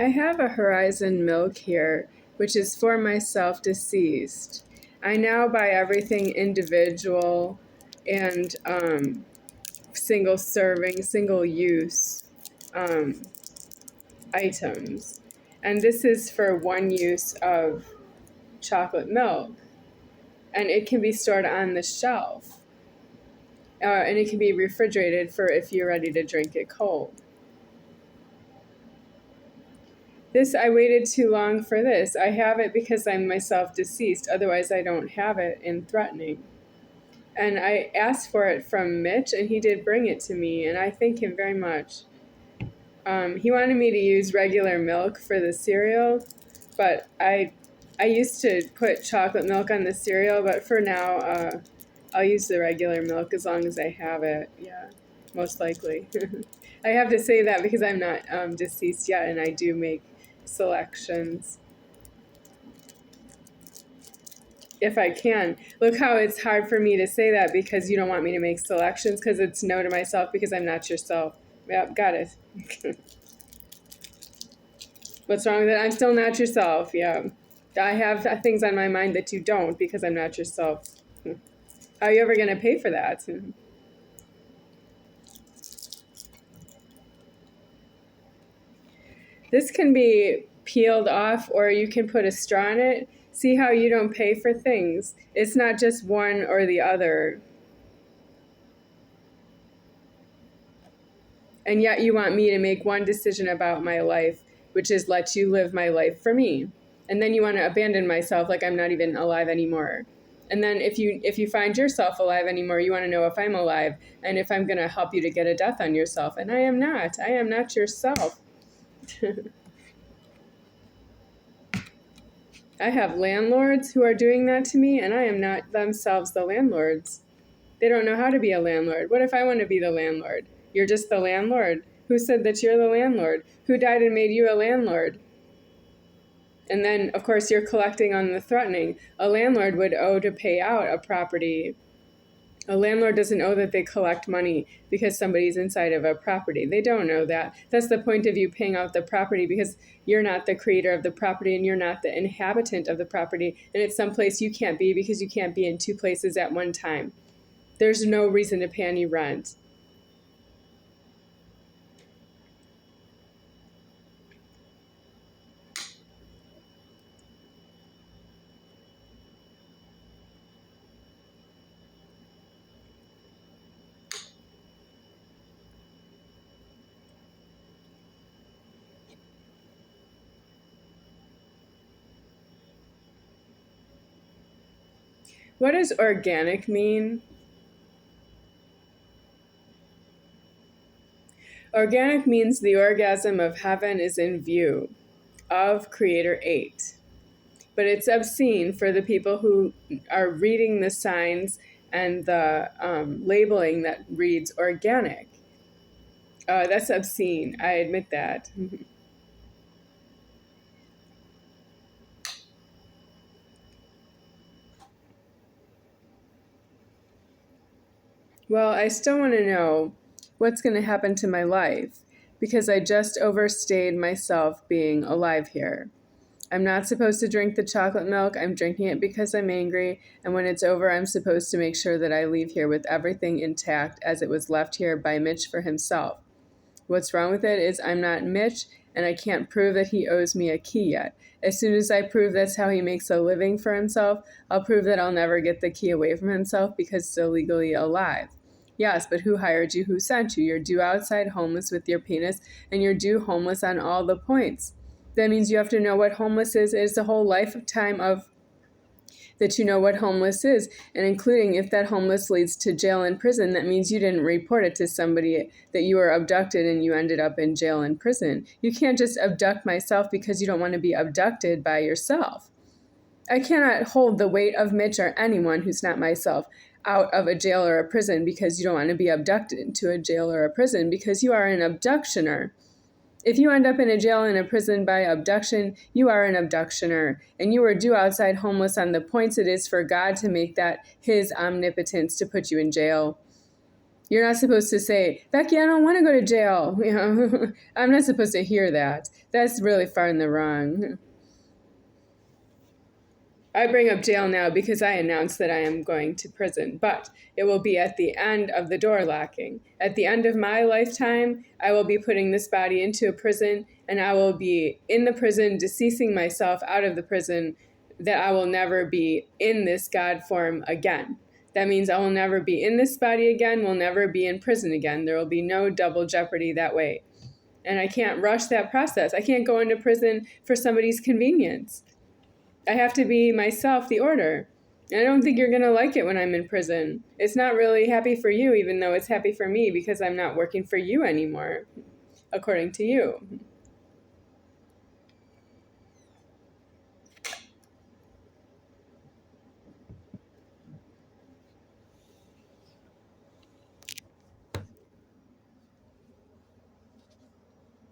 I have a Horizon milk here, which is for myself deceased. I now buy everything individual and single serving, single use items. And this is for one use of chocolate milk. And it can be stored on the shelf. And it can be refrigerated for if you're ready to drink it cold. This, I waited too long for this. I have it because I'm myself deceased. Otherwise, I don't have it in threatening. And I asked for it from Mitch, and he did bring it to me, and I thank him very much. He wanted me to use regular milk for the cereal, but I used to put chocolate milk on the cereal, but for now, I'll use the regular milk as long as I have it. Yeah, most likely. I have to say that because I'm not deceased yet, and I do make selections if I can. Look how it's hard for me to say that because you don't want me to make selections because it's no to myself because I'm not yourself. Yep, got it. What's wrong with it? I'm still not yourself. Yeah. I have things on my mind that you don't because I'm not yourself. How are you ever going to pay for that? This can be peeled off or you can put a straw in it. See how you don't pay for things. It's not just one or the other. And yet you want me to make one decision about my life, which is let you live my life for me. And then you want to abandon myself like I'm not even alive anymore. And then if you find yourself alive anymore, you want to know if I'm alive and if I'm going to help you to get a death on yourself. And I am not. I am not yourself. I have landlords who are doing that to me, and I am not themselves the landlords. They don't know how to be a landlord. What if I want to be the landlord? You're just the landlord. Who said that you're the landlord? Who died and made you a landlord? And then, of course, you're collecting on the threatening. A landlord would owe to pay out a property. A landlord doesn't owe that they collect money because somebody's inside of a property. They don't know that. That's the point of you paying out the property because you're not the creator of the property and you're not the inhabitant of the property. And it's someplace you can't be because you can't be in two places at one time. There's no reason to pay any rent. What does organic mean? Organic means the orgasm of heaven is in view of Creator 8. But it's obscene for the people who are reading the signs and the labeling that reads organic. That's obscene. I admit that. Well, I still want to know what's going to happen to my life because I just overstayed myself being alive here. I'm not supposed to drink the chocolate milk. I'm drinking it because I'm angry. And when it's over, I'm supposed to make sure that I leave here with everything intact as it was left here by Mitch for himself. What's wrong with it is I'm not Mitch, and I can't prove that he owes me a key yet. As soon as I prove that's how he makes a living for himself, I'll prove that I'll never get the key away from himself because it's illegally alive. Yes, but who hired you? Who sent you? You're due outside homeless with your penis, and you're due homeless on all the points. That means you have to know what homeless is. It's a whole lifetime of that you know what homeless is, and including if that homeless leads to jail and prison, that means you didn't report it to somebody that you were abducted and you ended up in jail and prison. You can't just abduct myself because you don't want to be abducted by yourself. I cannot hold the weight of Mitch or anyone who's not myself out of a jail or a prison because you don't want to be abducted into a jail or a prison because you are an abductioner. If you end up in a jail and a prison by abduction, you are an abductioner, and you are due outside homeless on the points it is for God to make that his omnipotence to put you in jail. You're not supposed to say, Becky, I don't want to go to jail. You know, I'm not supposed to hear that. That's really far in the wrong. I bring up jail now because I announced that I am going to prison, but it will be at the end of the door locking. At the end of my lifetime, I will be putting this body into a prison, and I will be in the prison, deceasing myself out of the prison, that I will never be in this God form again. That means I will never be in this body again, will never be in prison again. There will be no double jeopardy that way. And I can't rush that process. I can't go into prison for somebody's convenience. I have to be myself, the order. And I don't think you're going to like it when I'm in prison. It's not really happy for you, even though it's happy for me because I'm not working for you anymore, according to you.